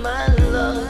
my love.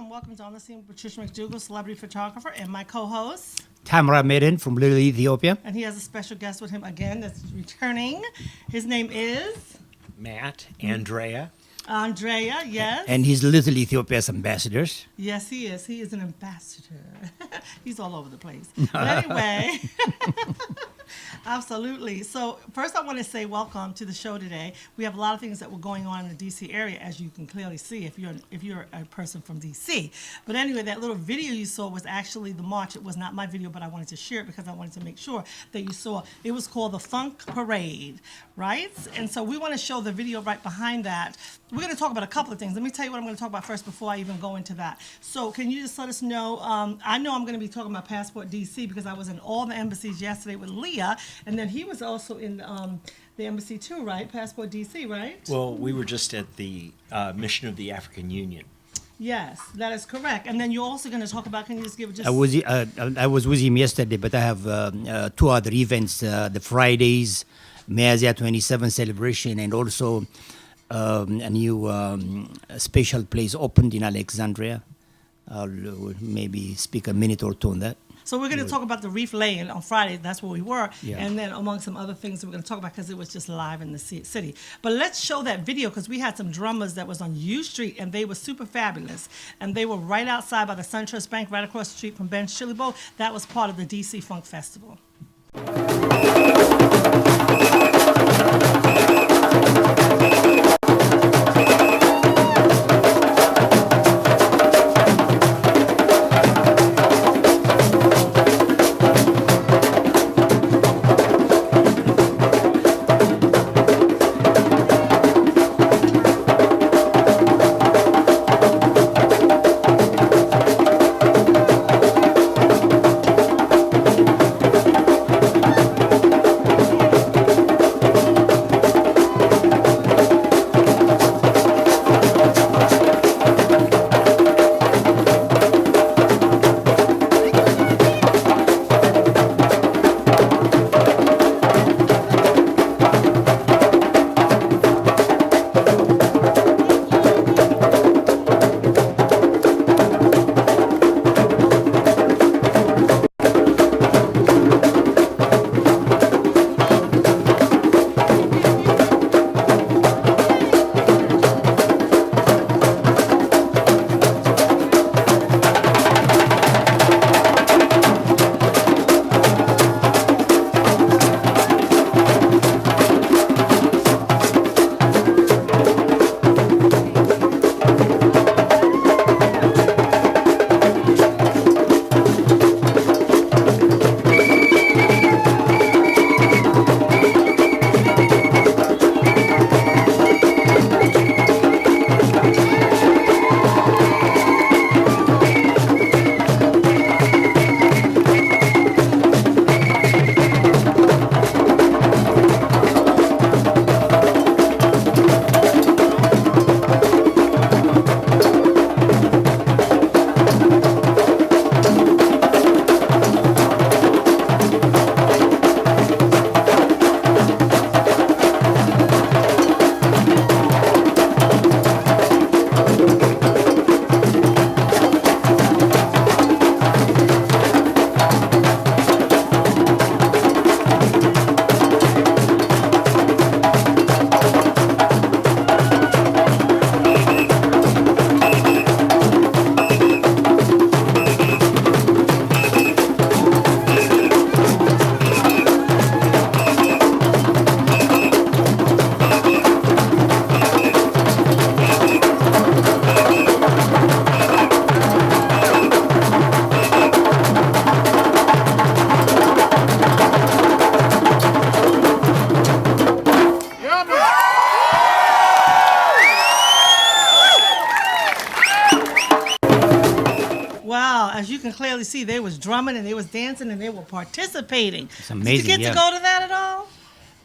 Welcome to On the Scene with Patricia McDougall, celebrity photographer, and my co-host, Tamara Maiden from Little Ethiopia. And he has a special guest with him again that's returning. His name is Matt, Andrea. Andrea, yes. And he's Little Ethiopia's ambassadors. Yes, he is. He is an ambassador. He's all over the place. But anyway, absolutely. So first I want to say welcome to the show today. We have a lot of things that were going on in the D.C. area, as you can clearly see if you're a person from D.C. But anyway, that little video you saw was actually the march. It was not my video, but I wanted to share it because I wanted to make sure that you saw. It was called the Funk Parade, right? And so we want to show the video right behind that. We're going to talk about a couple of things. Let me tell you what I'm going to talk about first before I even go into that. So can you just let us know, I know I'm going to be talking about Passport DC because I was in all the embassies yesterday with Leah, and then he was also in the embassy too, right? Passport DC, right? Well, we were just at the mission of the African Union. Yes, that is correct. And then you're also going to talk about, can you just give just... I was with him yesterday, but I have two other events, the Fridays, Miazia 27 celebration, and also a new special place opened in Alexandria. I'll maybe speak a minute or two on that. So we're going to talk about the reef laying on Friday. That's where we were. Yeah. And then among some other things that we're going to talk about because it was just live in the city. But let's show that video because we had some drummers that was on U Street and they were super fabulous. And they were right outside by the SunTrust Bank, right across the street from Ben's Chili Bowl. That was part of the DC Funk Festival. can clearly see they was drumming and they was dancing and they were participating. It's amazing, Did you get yeah. to go to that at all?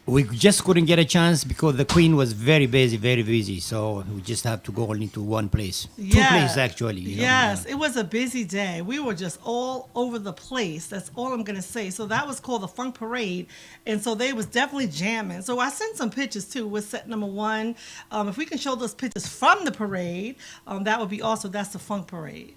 We just couldn't get a chance because the Queen was very busy. So we just have to go only to one place. Two places, actually. you know, Yes, yeah. it was a busy day. We were just all over the place. That's all I'm going to say. So that was called the Funk Parade. And so they was definitely jamming. So I sent some pictures too with set number 1. If we can show those pictures from the parade, that would be awesome. That's the Funk Parade.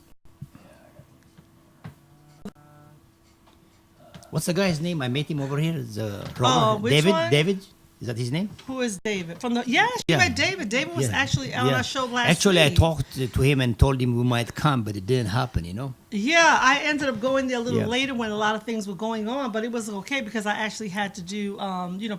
What's the guy's name? I met him over here. It's, which David. one? David. Is that his name? Who is David? From the you Yeah. met David. David was actually on our show last Actually, week. I talked to him and told him we might come, but it didn't happen. You know. Yeah, I ended up going there a little Yeah. later when a lot of things were going on, but it was okay because I actually had to do,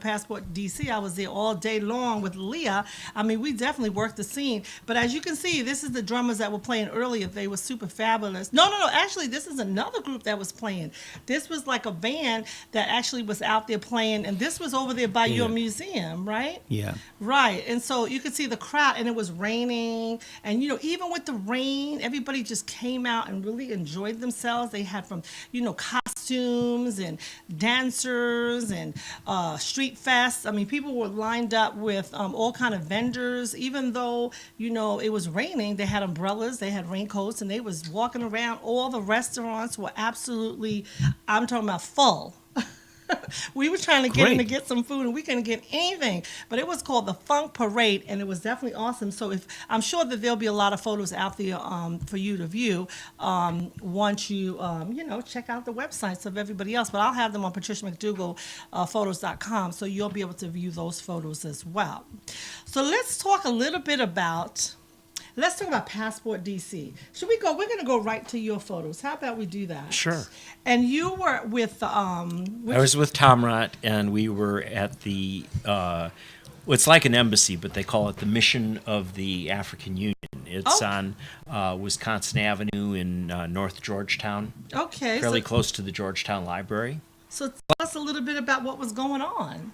Passport DC. I was there all day long with Leah. I mean, we definitely worked the scene. But as you can see, this is the drummers that were playing earlier. They were super fabulous. No. Actually, this is another group that was playing. This was like a band that actually was out there playing, and this was over there by your museum, right? Yeah. Right. And so you could see the crowd, and it was raining. And, even with the rain, everybody just came out and really enjoyed themselves. They had from, costumes and dancers and street fests. I mean, people were lined up with all kind of vendors. Even though, it was raining, they had umbrellas, they had raincoats, and they was walking around. All the restaurants were absolutely, I'm talking about full. We were trying to get in to Great. get some food, and we couldn't get anything. But it was called the Funk Parade, and it was definitely awesome. So I'm sure that there'll be a lot of photos out there for you to view once you check out the websites of everybody else. But I'll have them on Patricia McDougall photos.com, so you'll be able to view those photos as well. So let's talk a little bit about. Let's talk about Passport DC. Should we go? We're going to go right to your photos. How about we do that? Sure. And you were with I was with Tom Rott, and we were at the, it's like an embassy, but they call it the Mission of the African Union. It's on Wisconsin Avenue in North Georgetown, Okay. fairly close to the Georgetown Library. So tell us a little bit about what was going on.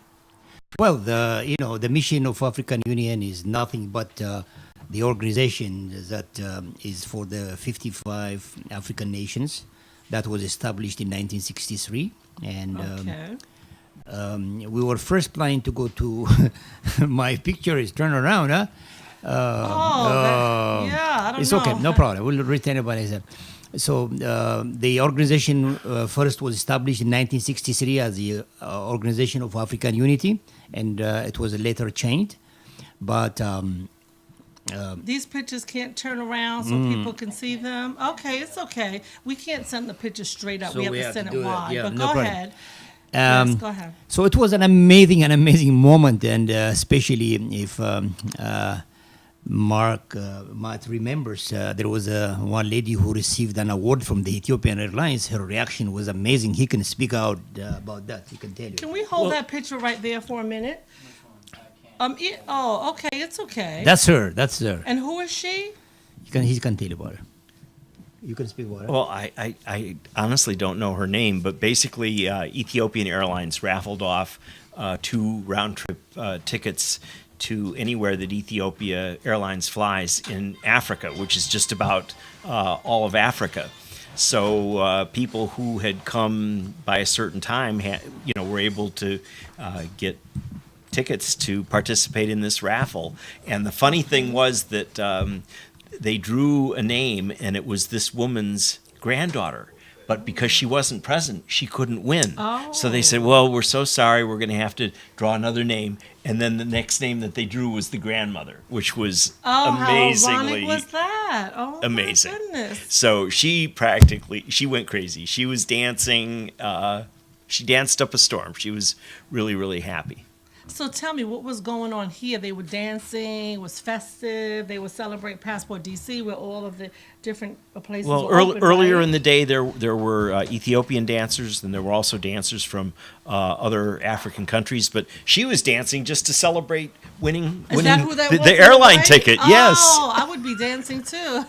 Well, the mission of African Union is nothing but the organization that is for the 55 African nations that was established in 1963. And Okay. we were first planning to go to, my picture is turned around, huh? I don't It's know. okay, no problem. We'll retain it by myself. So the organization first was established in 1963 as the Organization of African Unity, and it was later changed. But These pictures can't turn around so people can see them. Okay, it's okay. We can't send the pictures straight up. So we have we to have send to it do that. wide. Yeah, But no go problem. ahead. Yes, go ahead. so it was an amazing moment, and especially if Mark might remembers, there was one lady who received an award from the Ethiopian Airlines. Her reaction was amazing. He can speak out about that. He can tell you. Can we hold that picture right there for a minute? Okay, it's okay. That's her. That's her. And who is she? He can tell you about her. You can speak about her. Well, I honestly don't know her name, but basically Ethiopian Airlines raffled off 2 round-trip tickets to anywhere that Ethiopia Airlines flies in Africa, which is just about all of Africa. So people who had come by a certain time, were able to get tickets to participate in this raffle. And the funny thing was that they drew a name, and it was this woman's granddaughter. But because she wasn't present, she couldn't win. Oh. So they said, well, we're so sorry, we're going to have to draw another name. And then the next name that they drew was the grandmother, which was amazingly how ironic was that? Oh, amazing. my goodness. So she went crazy. She was dancing. She danced up a storm. She was really, really happy. So tell me, what was going on here? They were dancing, it was festive, they would celebrate Passport DC where all of the different places Well, were open, earlier right? in the day, there were Ethiopian dancers, and there were also dancers from other African countries. But she was dancing just to celebrate winning Is that who that was the in airline white? ticket. Yes. Oh, I would be dancing too.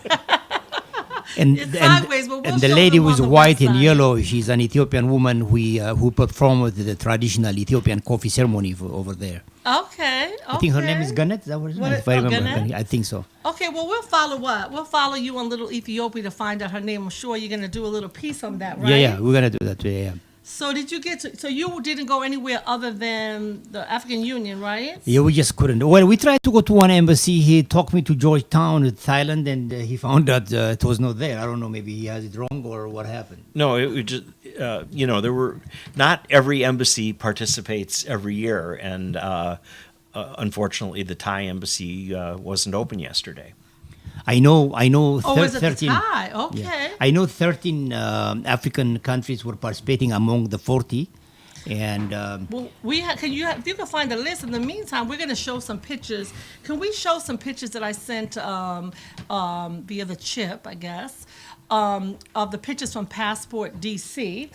It's sideways, but we'll and the show lady them on with the white and website. yellow, she's an Ethiopian woman who performed the traditional Ethiopian coffee ceremony over there. Okay. I think her name is Ganet. Is that what it is? What If I remember, Ganet? I think so. Okay, well, we'll follow what? We'll follow you on Little Ethiopia to find out her name. I'm sure you're going to do a little piece on that, right? Yeah, we're gonna do that. Yeah. So did you get to, so you didn't go anywhere other than the African Union, right? Yeah, we just couldn't. Well, we tried to go to one embassy. He took me to Georgetown, Thailand, and he found that it was not there. I don't know, maybe he has it wrong or what happened. No, it was just there were not every embassy participates every year, and unfortunately, the Thai embassy wasn't open yesterday. I know. Oh, was it the 13. Thai? Okay. Yeah. I know 13 African countries were participating among the 40, and Well, if you can find the list. In the meantime, we're going to show some pictures. Can we show some pictures that I sent via the chip, I guess, of the pictures from Passport DC?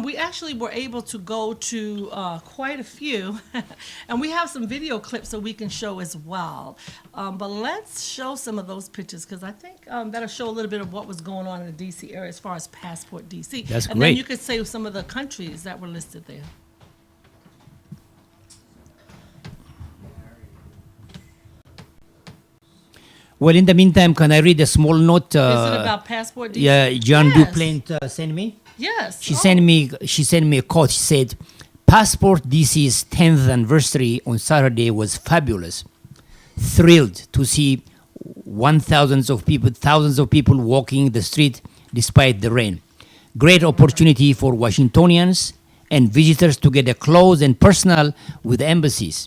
We actually were able to go to quite a few, and we have some video clips that we can show as well. But let's show some of those pictures because I think that'll show a little bit of what was going on in the DC area as far as Passport DC. That's and great. then you could say some of the countries that were listed there. well, in the meantime, can I read a small note? Is it about Passport DC? Yeah, John Yes. Duplantis sent me. Yes. She Oh. sent me a quote. She said, "Passport DC's 10th anniversary on Saturday was fabulous. Thrilled to see thousands of people walking the street despite the rain. Great opportunity for Washingtonians and visitors to get close and personal with embassies,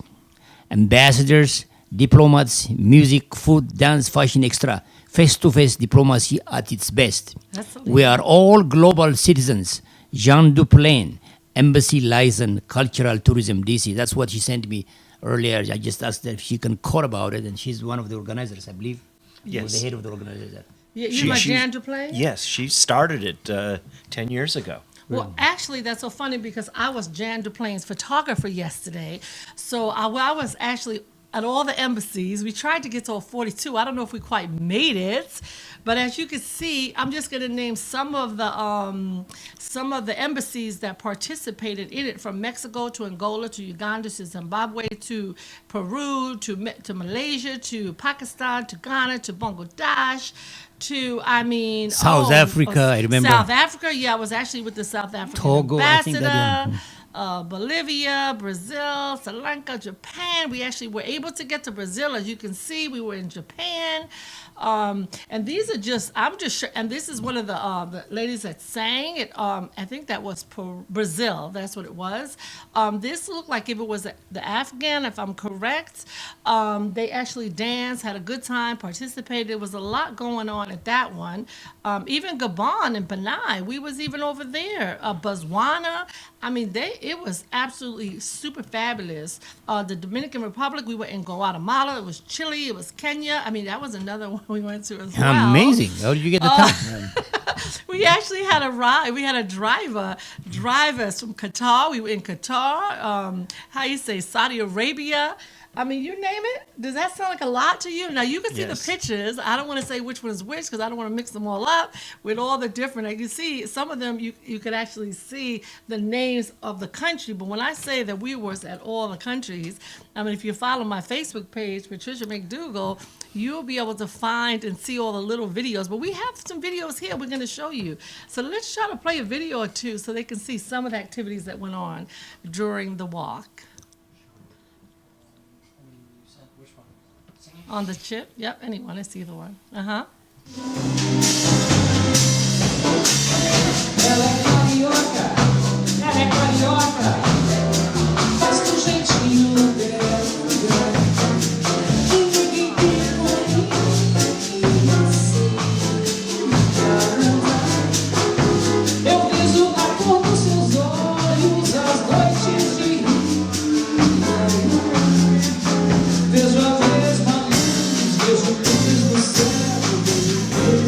ambassadors, diplomats, music, food, dance, fashion, extra. Face-to-face diplomacy at its best. Absolutely. We are all global citizens. Jean Duplain, Embassy Liaison, Cultural Tourism, DC." That's what she sent me earlier. I just asked her if she can quote about it, and she's one of the organizers, I believe. Yes. Or the head of the organizer. You like Jan Duplain? Yes, she started it 10 years ago. Well, actually, that's so funny because I was Jan Duplain's photographer yesterday. So I was actually at all the embassies. We tried to get to all 42. I don't know if we quite made it, but as you can see, I'm just going to name some of the embassies that participated in it, from Mexico to Angola to Uganda to Zimbabwe to Peru to Malaysia to Pakistan to Ghana to Bangladesh. South Africa, I remember. South Africa, yeah, I was actually with the South African Togo, I think ambassador. that Bolivia, Brazil, Sri Lanka, Japan. We actually were able to get to Brazil. As you can see, we were in Japan. And these are just, I'm just sure, and this is one of the ladies that sang it. I think that was Brazil. That's what it was. This looked like if it was the Afghan, if I'm correct. They actually danced, had a good time, participated. There was a lot going on at that one. Even Gabon and Benin, we was even over there. Botswana, I mean, it was absolutely super fabulous. The Dominican Republic, we were in Guatemala. It was Chile. It was Kenya. I mean, that was another one we went to as well. Amazing. How did you get the time? We actually had a ride. We had a drive us from Qatar. We were in Qatar. How you say, Saudi Arabia. I mean, you name it. Does that sound like a lot to you? Now, you can see Yes. the pictures. I don't want to say which one is which because I don't want to mix them all up with all the different. You can see some of them, you could actually see the names of the country. But when I say that we was at all the countries, I mean, if you follow my Facebook page, Patricia McDougall, you'll be able to find and see all the little videos. But we have some videos here we're going to show you. So let's try to play a video or two so they can see some of the activities that went on during the walk. On the chip? Yep, anyone. It's either one. Uh-huh. Ela é carioca, faz do jeitinho dela. E ninguém viu assim. Eu vejo a cor dos seus olhos, as noites de rio. Vejo a mesma luz, vejo luzes no céu.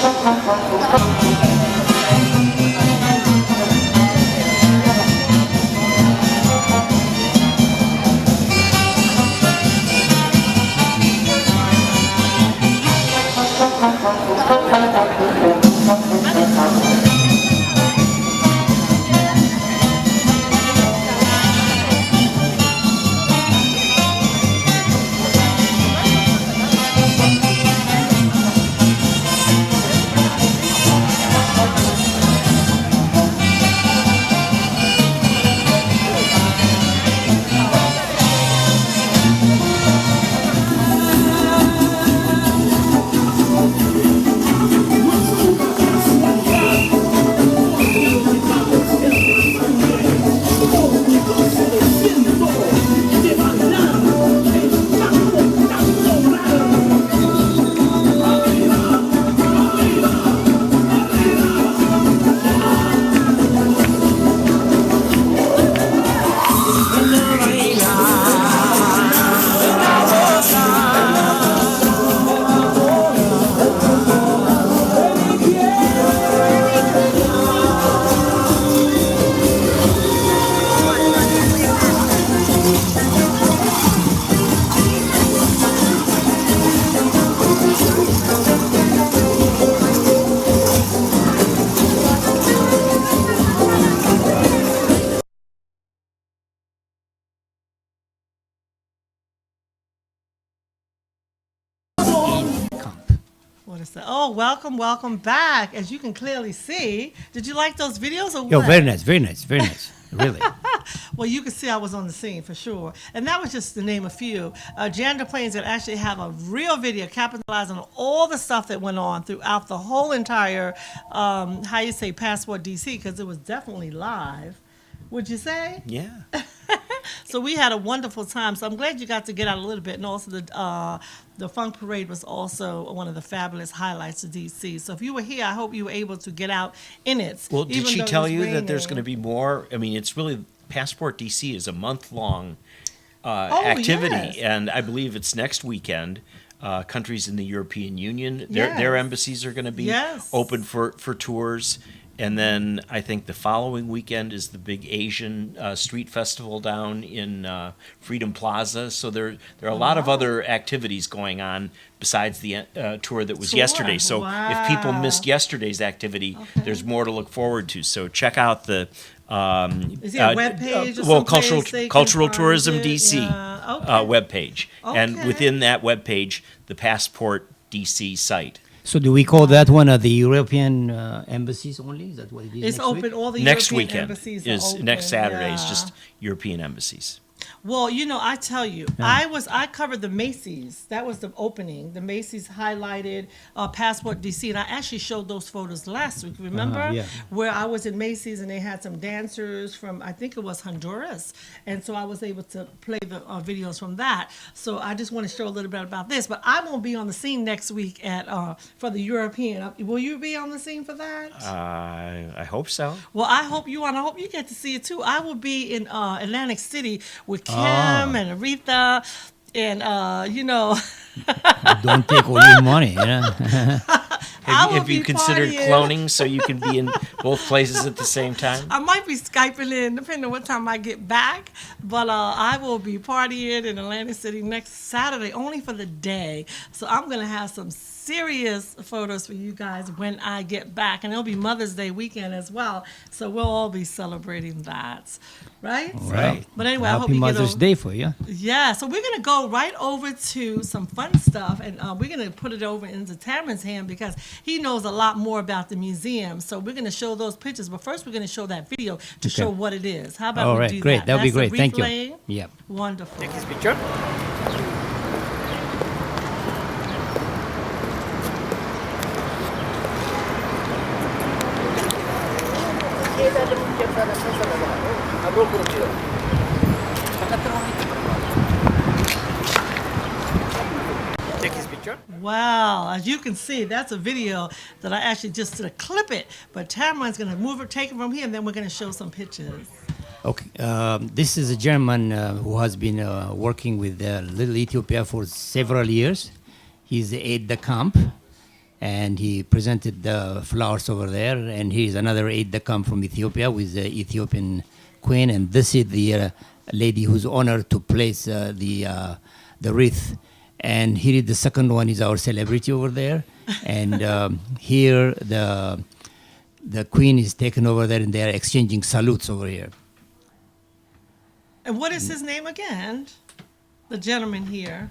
Camp. What is that? Oh, welcome back. As you can clearly see, did you like those videos or what? Yo, very nice, very nice, very nice. Really. Well, you can see I was on the scene for sure. And that was just to name a few. Janitor Plains that actually have a real video capitalizing on all the stuff that went on throughout the whole entire, how you say, Passport DC, because it was definitely live. Would you say? Yeah. So we had a wonderful time. So I'm glad you got to get out a little bit. And also the Funk Parade was also one of the fabulous highlights of DC. So if you were here, I hope you were able to get out in it. Well, did even she though it tell was you that there's raining. going to be more? I mean, it's really Passport DC is a month-long Oh, activity, yes. and I believe it's next weekend. Countries in the European Union, their Yes. embassies are going to be Yes. open for tours. And then I think the following weekend is the big Asian street festival down in Freedom Plaza. So there are a lot of other activities going on besides the tour that was Tour. yesterday. So if people Wow. missed yesterday's activity, Okay. there's more to look forward to. So check out the Is there a webpage or well, someplace they can Cultural find Tourism it? DC Yeah, okay. webpage, and Okay. within that webpage, the Passport DC site. So do we call that one of the European embassies only? Is that what it is? It's next open. week? All the Next European weekend embassies is are open. next Saturday is yeah. just European embassies. Well, you know, I tell you, I covered the Macy's. That was the opening. The Macy's highlighted Passport DC, and I actually showed those photos last week. Remember, yeah. where I was in Macy's and they had some dancers from, I think it was Honduras, and so I was able to play the videos from that. So I just want to show a little bit about this. But I won't be on the scene next week at for the European. Will you be on the scene for that? I hope so. Well, I hope you are, and I hope you get to see it too. I will be in Atlantic City with Kim and Aretha, and you know, Don't take all your money, you know? I will Have you be considered partying. cloning so you can be in both places at the same time? I might be Skyping in, depending on what time I get back. But I will be partying in Atlantic City next Saturday, only for the day. So I'm gonna have some serious photos for you guys when I get back, and it'll be Mother's Day weekend as well. So we'll all be celebrating that, right? Right. But anyway, I hope Happy you Mother's get Day for you. Yeah, so we're going to go right over to some fun stuff, and we're going to put it over into Taman's hand because he knows a lot more about the museum. So we're going to show those pictures, but first we're going to show that video to show what it is. How about All we right, do great. that? That would be That's great. Thank you. replaying. Yep. Wonderful. Take his picture. Take his picture. Wow, as you can see, that's a video that I actually just did a clip it, but Taman's going to move it, take it from here, and then we're going to show some pictures. Okay, this is a German who has been working with Little Ethiopia for several years. He's at the camp, and he presented the flowers over there. And here's another aide that come from Ethiopia with the Ethiopian queen, and this is the lady who's honored to place the wreath. And here is the second one is our celebrity over there, and here the queen is taken over there, and they are exchanging salutes over here. And what is his name again? The gentleman here.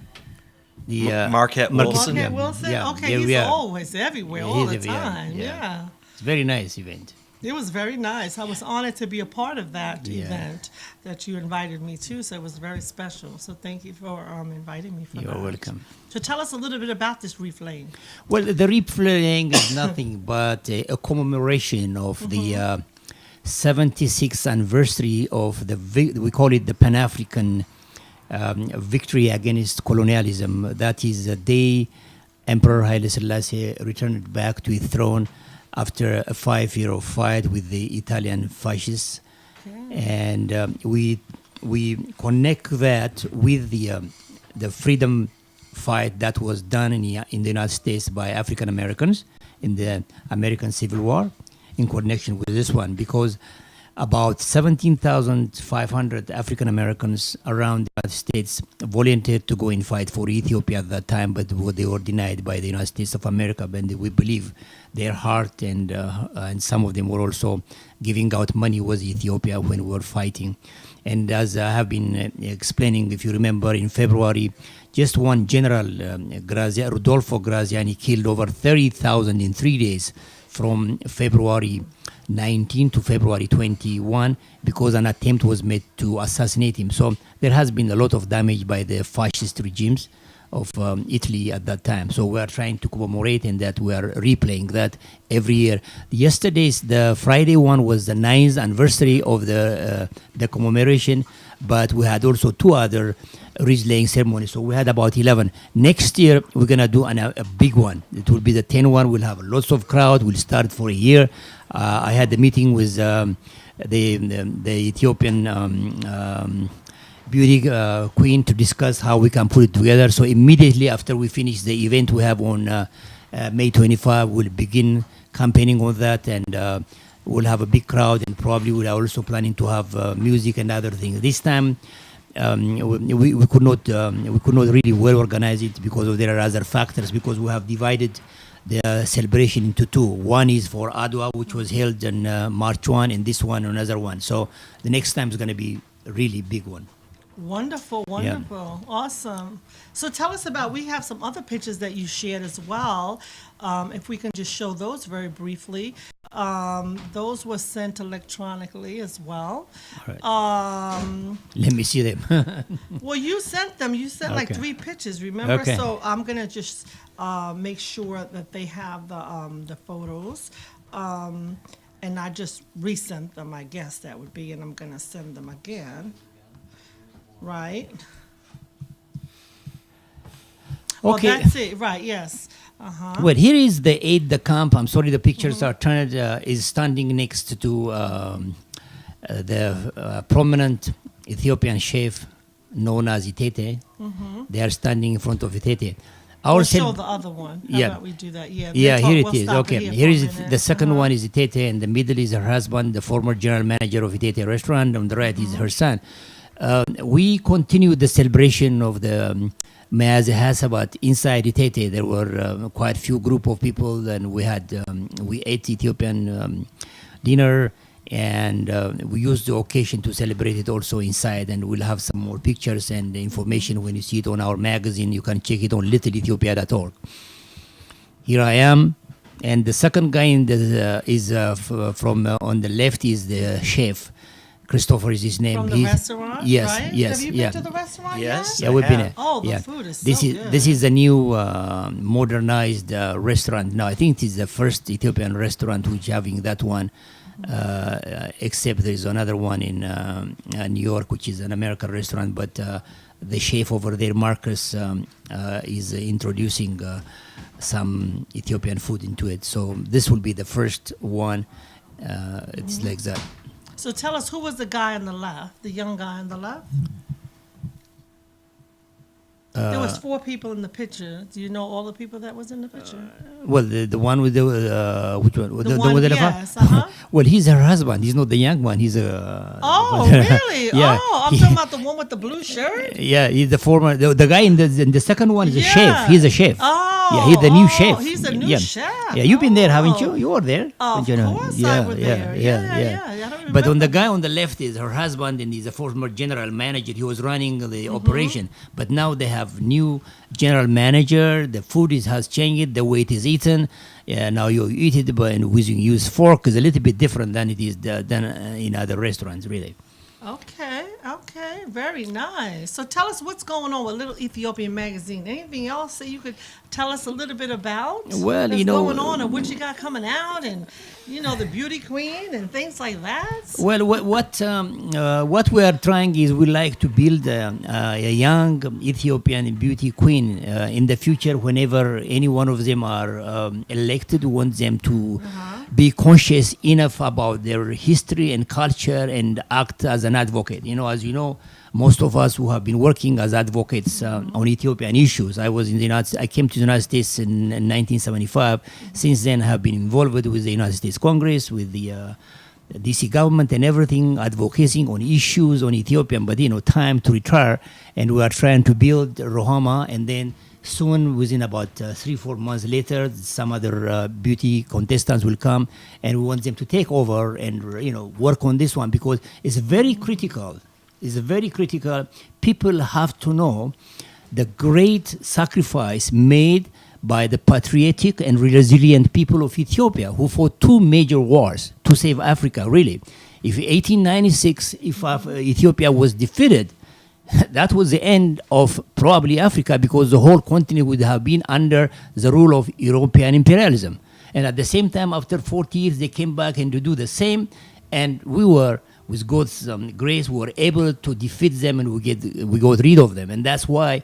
The Marquette Wilson. Marquette Wilson? Yeah, Okay, there he's we are. always everywhere, Yeah, all he's the everywhere, time. yeah. Yeah. It's a very nice event. It was very nice. I was honored to be a part of that Yeah. event that you invited me to, so it was very special. So thank you for inviting me for that. You're welcome. So tell us a little bit about this reef laying. Well, the replaying is nothing but a commemoration of the 76th anniversary of we call it the Pan-African victory against colonialism. That is the day Emperor Haile Selassie returned back to his throne after a 5-year fight with the Italian fascists. And we connect that with the freedom fight that was done in the United States by African Americans in the American Civil War, in connection with this one, because about 17,500 African Americans around the United States volunteered to go and fight for Ethiopia at that time, but they were denied by the United States of America. And we believe their heart and some of them were also giving out money was Ethiopia when we were fighting. And as I have been explaining, if you remember, in February, just one general, Rodolfo Graziani, killed over 30,000 in 3 days from February 19 to February 21 because an attempt was made to assassinate him. So there has been a lot of damage by the fascist regimes of Italy at that time. So we are trying to commemorate in that. We are replaying that every year. The Friday one was the 9th anniversary of the commemoration, but we had also 2 other wreath laying ceremonies. So we had about 11. Next year, we're going to do a big one. It will be the 10th one. We'll have lots of crowd. We'll start for a year. I had a meeting with the Ethiopian beauty queen to discuss how we can put it together. So immediately after we finish the event we have on May 25, we'll begin campaigning on that, and we'll have a big crowd, and probably we're also planning to have music and other things. This time we could not really well organize it because there are other factors, because we have divided the celebration into 2. One is for Adwa, which was held on March 1, and this one another one. So the next time is going to be a really big one. Wonderful, wonderful. Yeah. Awesome. So tell us about, we have some other pictures that you shared as well. If we can just show those very briefly. Those were sent electronically as well. All right. Let me see them. Well, you sent them. You sent like 3 pictures, remember? Okay. So I'm going to just make sure that they have the photos. And I just resent them, I guess that would be, and I'm going to send them again. Right. Okay. Oh, that's it. Right. Yes. Well, here is the aide de camp. I'm sorry, the pictures are turned. Is standing next to the prominent Ethiopian chef known as Itete. They are standing in front of Itete. We'll show the other one. How about we do that? Yeah. Here it is. Okay. Here is the the second one is Itete, and the middle is her husband, the former general manager of Itete restaurant. On the right is her son. We continued the celebration of the Meazi Hasabat inside Itete. There were quite a few group of people, and we ate Ethiopian dinner, and we used the occasion to celebrate it also inside. And we'll have some more pictures and information when you see it on our magazine. You can check it on littleethiopia.org. Here I am, and the second guy from on the left is the chef. Christopher is his name. From the restaurant, yes, right? yes, Have you yeah. been to the restaurant Yes. yet? Yeah, we've been there. Oh, the yeah. food is this so is good. This is the new modernized restaurant. Now, I think it is the first Ethiopian restaurant which having that one, except there is another one in New York, which is an American restaurant. But the chef over there, Marcus, is introducing some Ethiopian food into it. So this will be the first one. It's like that. So tell us, who was the guy on the left, the young guy on the left? There was 4 people in the picture. Do you know all the people that was in the picture? Well, the one with the which one? The one, with the yes, uh-huh. Well, he's her husband. He's not the young one. He's Oh, really? Yeah. Oh, I'm talking about the one with the blue shirt? Yeah, he's the former. The guy in the second one is a Yeah. chef. He's a chef. Oh, yeah, he's the new chef. He's a new yeah. chef. Yeah, you've been there, haven't Oh. you? You were there. Of You know. course I yeah, was yeah, there. Yeah, Yeah. I don't But on the remember. guy on the left is her husband, and he's a former general manager. He was running the Mm-hmm. operation, but now they have new general manager. The food has changed. The way it is eaten. Yeah, now you eat it, but with you use fork is a little bit different than it is than in other restaurants, really. Okay, very nice. So tell us what's going on with Little Ethiopian Magazine. Anything else that you could tell us a little bit about? Well, that's you know, going on, and what you got coming out, and the beauty queen and things like that. Well, what we are trying is we like to build a young Ethiopian beauty queen in the future. Whenever any one of them are elected, we want them to be conscious enough about their history and culture and act as an advocate. As you know, most of us who have been working as advocates on Ethiopian issues. I came to the United States in 1975. Since then, I have been involved with the United States Congress, with the DC government and everything, advocating on issues on Ethiopian. But time to retire, and we are trying to build Rohama, and then soon, within about 3-4 months later, some other beauty contestants will come, and we want them to take over and work on this one, because it's very critical. It's very critical. People have to know the great sacrifice made by the patriotic and resilient people of Ethiopia, who fought 2 major wars to save Africa, really. If 1896, if Ethiopia was defeated, that was the end of probably Africa, because the whole continent would have been under the rule of European imperialism. And at the same time, after 40 years, they came back and to do the same. And we were, with God's grace, we were able to defeat them, and we got rid of them. And that's why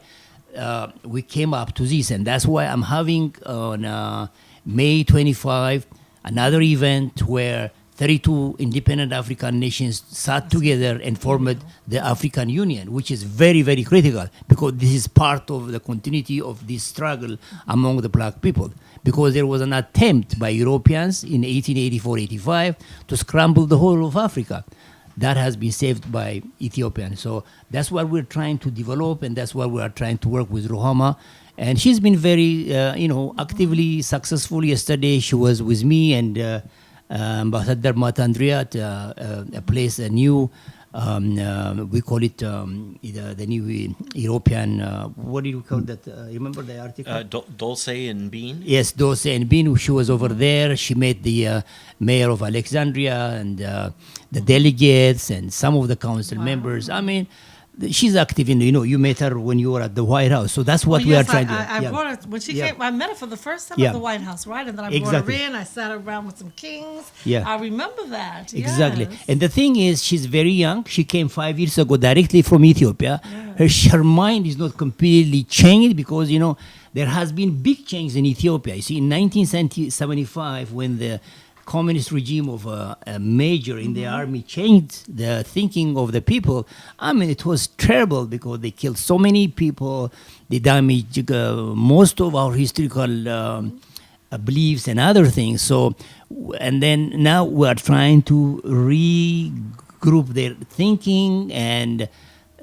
we came up to this. And that's why I'm having on May 25 another event where 32 independent African nations sat together and formed the African Union, which is very, very critical, because this is part of the continuity of this struggle among the black people. Because there was an attempt by Europeans in 1884-85 to scramble the whole of Africa. That has been saved by Ethiopians. So that's what we're trying to develop, and that's what we are trying to work with Rohama. And she's been very, actively successful. Yesterday she was with me and Ambassador Matandria at a place, a new, we call it the new European, what do you call that? Remember the article? Dulce and Bean? Yes, Dulce and Bean. She was over there. She met the mayor of Alexandria and the delegates and some of the council members. I mean, she's active in, you met her when you were at the White House. So that's what we are trying to do. I brought her, when she Yeah. came, I met her for the first time Yeah. at the White House, right? And then I brought Exactly. her in, I sat around with some kings. Yeah. I remember that. Exactly. Yes. And the thing is, she's very young. She came 5 years ago directly from Ethiopia. Her mind is not completely changed, because, there has been big change in Ethiopia. You see, in 1975, when the communist regime of a major in the army changed the thinking of the people, I mean, it was terrible, because they killed so many people. They damaged most of our historical beliefs and other things. So, and then now we are trying to regroup their thinking and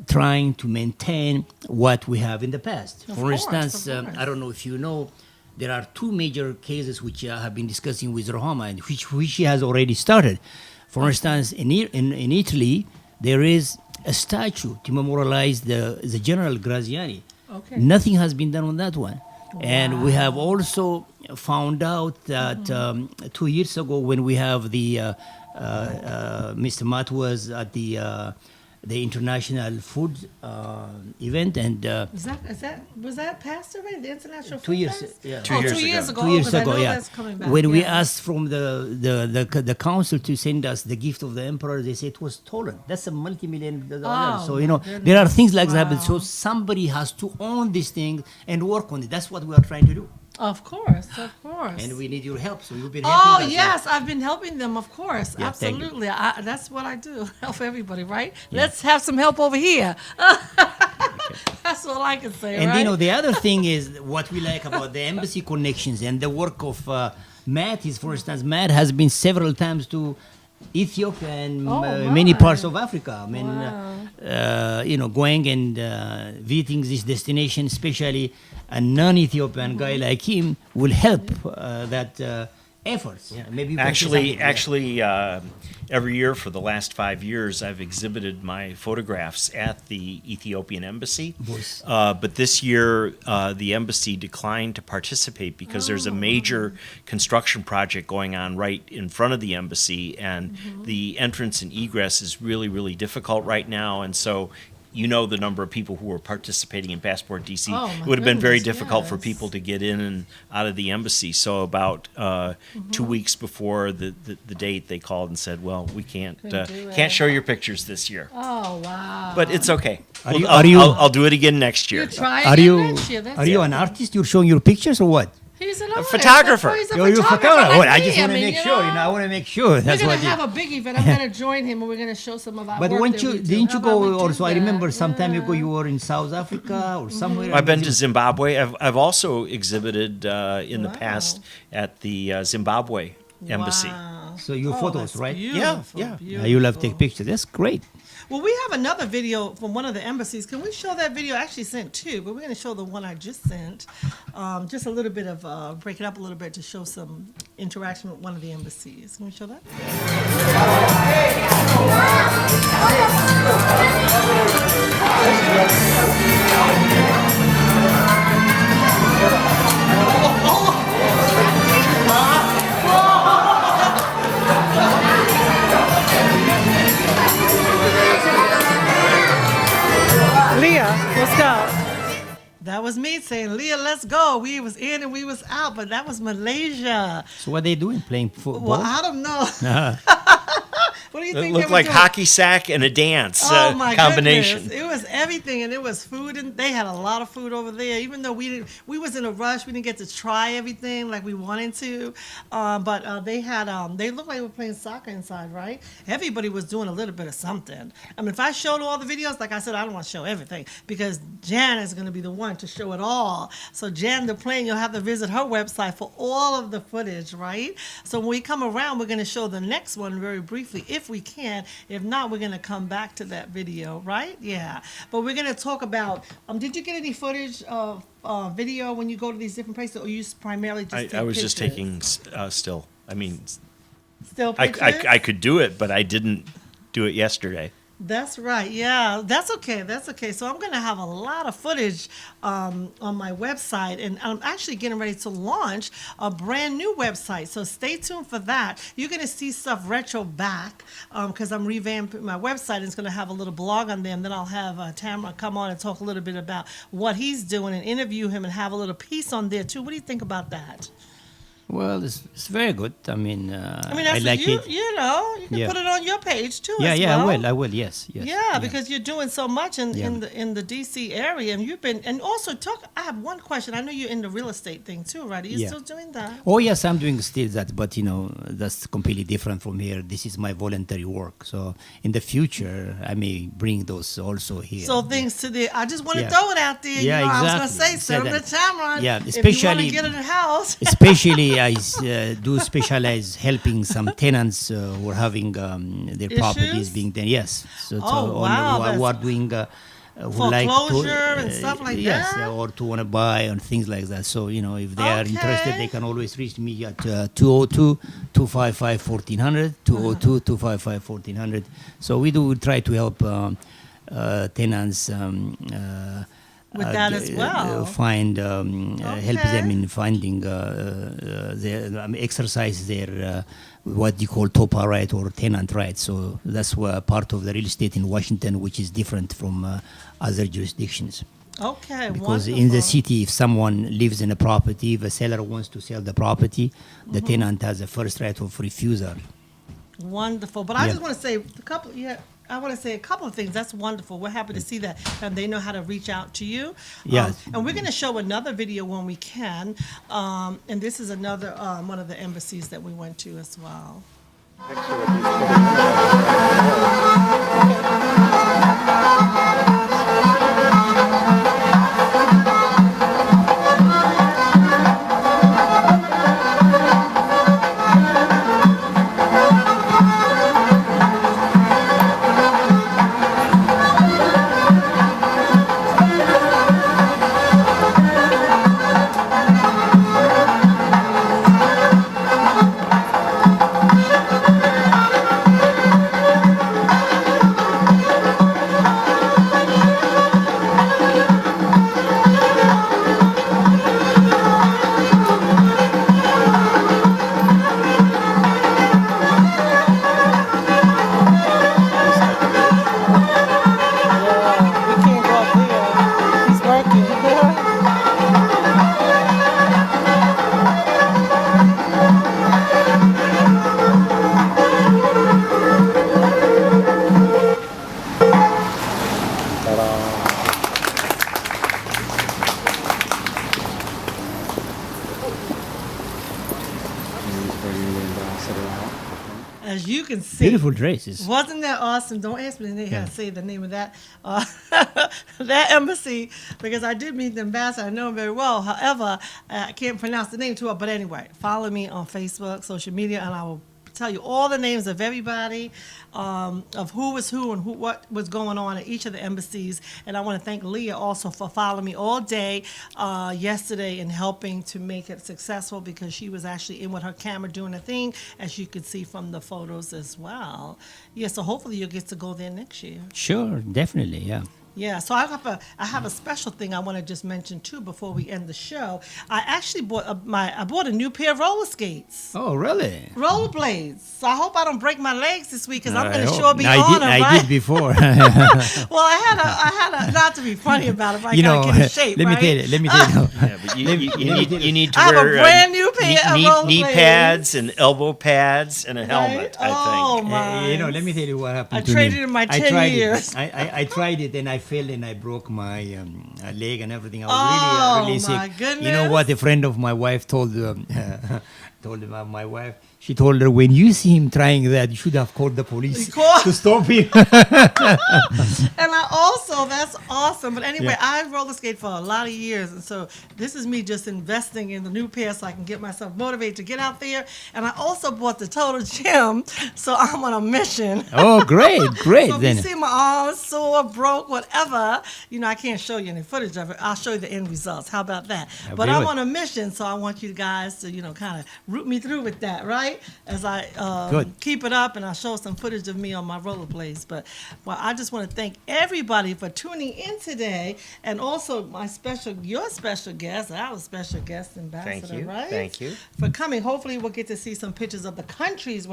trying to maintain what we have in the past. Of For course, instance, of course. I don't know if you know, there are 2 major cases which I have been discussing with Rohama, and which she has already started. For instance, in Italy, there is a statue to memorialize the General Graziani. Okay. Nothing has been done on that one. And we have also found out that 2 years ago, when we have the Mr. Matt was at the international food event, and Was that passed already? The International 2 Food years, Fest? yeah. 2 years 2 years ago. ago. 2 years 'cause I ago, know yeah. that's coming back. When we Yeah. asked from the council to send us the gift of the emperor, they said it was stolen. That's a multi-million-dollar. Oh, So my goodness. there are things like that. Wow. So somebody has to own this thing and work on it. That's what we are trying to do, Of course, of course. and we need your help. So you've been helping Oh us. yes, I've been helping them, of course. Yeah, thank you. Absolutely. That's what I do. Help everybody, right? Let's have some help over here. That's all I can say, And right? you know, the other thing is what we like about the embassy connections and the work of Matt is, for instance, Matt has been several times to Ethiopia and Oh, many my. parts of Africa. I mean, Wow. you know, going and visiting this destination, especially a non-Ethiopian guy like him, will help that efforts. Yeah, maybe you can say something. Actually, every year for the last 5 years, I've exhibited my photographs at the Ethiopian embassy. Voice. But this year, the embassy declined to participate because there's a major construction project going on right in front of the embassy, and the entrance and egress is really, really difficult right now. And so, you know, the number of people who are participating in Passport DC. Oh, my It would have been very goodness, difficult for yes. people to get in and out of the embassy. So about 2 weeks before the date, they called and said, "Well, we can't Couldn't do can't it. show your pictures this year." Oh, wow. But it's okay. Are you- I'll do it again next year. You try Are again you next year. That's are you it. an artist? You're showing your pictures or what? He's an A artist. photographer. That's why he's a You're photographer. Well, I like just me. want to mean, make sure. You know, I want to make sure. We're That's gonna what. have a big event. I'm gonna join him, and we're gonna show some of our But work weren't that you? we do. Didn't you How about we go do also? I that? remember some time ago Yeah. you were in South Africa or somewhere. I've been to Zimbabwe. I've also exhibited in the Wow. past at the Zimbabwe embassy. Wow. So your Oh, photos, that's right? Beautiful, Yeah. You love beautiful. take pictures. That's great. Well, we have another video from one of the embassies. Can we show that video? I actually sent two, but we're going to show the one I just sent. Just a little bit of, break it up a little bit to show some interaction with one of the embassies. Can we show that? Leah, let's go. That was me saying, Leah, let's go. We was in and we was out, but that was Malaysia. So what are they doing? Playing football? Well, I don't know. What do you It think? looked they were like doing? hockey sack and a dance Oh my combination. goodness! It was everything, and it was food, and they had a lot of food over there. Even though we was in a rush, we didn't get to try everything like we wanted to. But they had, they looked like they were playing soccer inside, right? Everybody was doing a little bit of something. I mean, if I showed all the videos, like I said, I don't want to show everything because Jan is going to be the one to show it all. So Jan, the plane, you'll have to visit her website for all of the footage, right? So when we come around, we're going to show the next one very briefly, if we can. If not, we're going to come back to that video, right? Yeah. But we're going to talk about, did you get any footage of video when you go to these different places, or you primarily just take I was just pictures? taking still. I mean, Still I pictures? I could do it, but I didn't do it yesterday. That's right. Yeah, that's okay. That's okay. So I'm going to have a lot of footage on my website, and I'm actually getting ready to launch a brand new website. So stay tuned for that. You're going to see stuff retro back because I'm revamping my website, and it's going to have a little blog on there. And then I'll have Tamara come on and talk a little bit about what he's doing and interview him and have a little piece on there too. What do you think about that? Well, it's very good. I mean, I mean, that's like you. it. You know, you can Yeah. put it on your page too. Yeah, as yeah, well. I will. Yes, yes. Yeah, because you're doing so much in Yeah. in the DC area, and you've been, and also talk. I have one question. I know you're in the real estate thing too, right? Are you Yeah. still doing that? Oh yes, I'm doing still that, but you know that's completely different from here. This is my voluntary work. So in the future, I may bring those also here. So things to the. I just want to Yeah. throw it out there. Yeah, you know, I was exactly. gonna say, Said send them that. to Tamron. Yeah, if you want to especially- get in the house. Especially, I do specialize helping some tenants who are having their properties Issues? being done. Yes, so Oh, wow, who are that's- doing who like Foreclosure and stuff like yes, that? or to want to buy and things like that. So you know, if they are interested, Okay. they can always reach me at 202-255-1400, 202-255-1400. So we try to help tenants. With that as well. Find help Okay. them in finding exercise their what you call TOPA right or tenant right. So that's part of the real estate in Washington, which is different from other jurisdictions. Okay, Because wonderful. in the city, if someone lives in a property, if a seller wants to sell the property, the tenant has a first right of refusal. Wonderful. But I Yeah. just want to say a couple. Yeah, I want to say a couple of things. That's wonderful. We're happy to see that, and they know how to reach out to you. Yeah. And we're going to show another video when we can. And this is another one of the embassies that we went to as well. As you can see. Beautiful dresses. Wasn't that awesome? Don't ask me to say the name of that that embassy, because I did meet the ambassador. I know him very well. However, I can't pronounce the name too well. But anyway, follow me on Facebook, social media, and I will tell you all the names of everybody, of who was who and what was going on at each of the embassies. And I want to thank Leah also for following me all day yesterday and helping to make it successful, because she was actually in with her camera doing a thing, as you could see from the photos as well. Yeah, so hopefully you'll get to go there next year. Sure, definitely, yeah. Yeah, so I have a special thing I want to just mention too before we end the show. I actually bought a new pair of roller skates. Oh, really? Rollerblades. So I hope I don't break my legs this week, because I'm going to I sure hope- be I on did, them, I right? did before. Well, I had a not to be funny about it, but I You gotta know, get in shape, let me right? tell you. Let me tell you. Yeah, but you need to I have a wear brand new pair of knee rollerblades. pads and elbow pads and a helmet. Right? I Oh think. my! You know, let me tell you what happened I to me. traded in my 10 tried years. It. I tried it and I fell and I broke my leg and everything. I was Oh, really sick. my You know goodness. what? A friend of my wife told my wife. She told her, when you see him trying that, you should have called the police You call- to stop him. And I also, that's awesome. But anyway, Yeah. I roller skate for a lot of years. And so this is me just investing in the new pair so I can get myself motivated to get out there. And I also bought the Total Gym. So I'm on a mission. Oh, great. So if Then you see my arms sore, broke, whatever, I can't show you any footage of it. I'll show you the end results. How about that? But I'm good. on a mission, so I want you guys to, kind of root me through with that, right? As I Good. keep it up, and I'll show some footage of me on my rollerblades. But I just want to thank everybody for tuning in today, and also your special guest, our special guest ambassador, you. right? Thank you. For coming. Hopefully, we'll get to see some pictures of the countries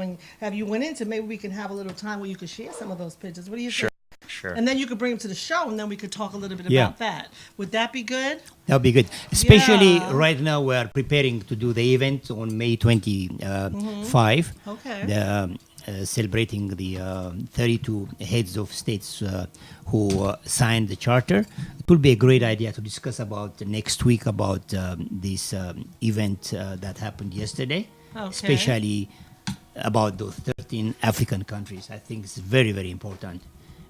you went into. Maybe we can have a little time where you can share some of those pictures. What do you think? Sure. And then you could bring them to the show, and then we could talk a little bit Yeah. about that. Would that be good? that'll be good. Especially Yeah. right now, we are preparing to do the event on May 25. Okay. Celebrating the 32 heads of states who signed the charter. It will be a great idea to discuss about next week about this event that happened yesterday, Okay. especially about those 13 African countries. I think it's very, very important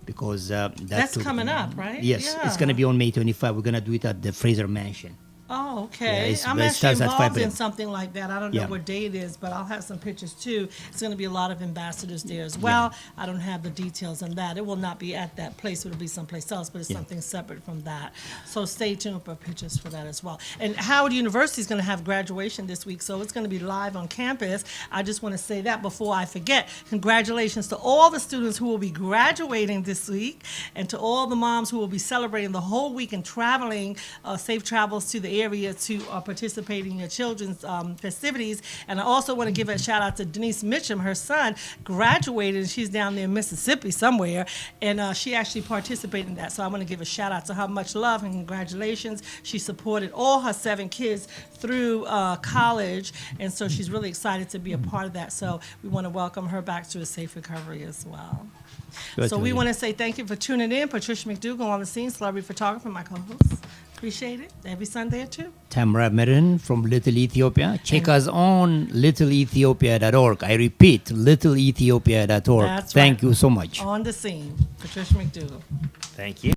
because That's coming up, right? Yes, Yeah. it's going to be on May 25. We're going to do it at the Fraser Mansion. Oh, Yeah, okay. it's- I'm but it actually starts at 5 involved in p.m. something like that. I don't know Yeah. what day it is, but I'll have some pictures too. It's going to be a lot of ambassadors there as well. I don't have the details on that. It will not be at that place. It'll be someplace else, but it's something separate from that. So stay tuned for pictures for that as well. And Howard University is going to have graduation this week, so it's going to be live on campus. I just want to say that before I forget. Congratulations to all the students who will be graduating this week, and to all the moms who will be celebrating the whole week and traveling, safe travels to the area to participate in your children's festivities. And I also want to give a shout out to Denise Mitchum. Her son graduated, and she's down there in Mississippi somewhere, and she actually participated in that. So I want to give a shout out to her. Much love and congratulations. She supported all her 7 kids through college, and so she's really excited to be a part of that. So we want to welcome her back to a safe recovery as well. Good So to we hear. want to say thank you for tuning in. Patricia McDougall on the scene, celebrity photographer, my co-host. Appreciate it. Every Sunday at 2. Tamra Merin from Little Ethiopia. Check us on littleethiopia.org. I repeat, littleethiopia.org. That's Thank right. you so much. On the scene, Patricia McDougall. Thank you.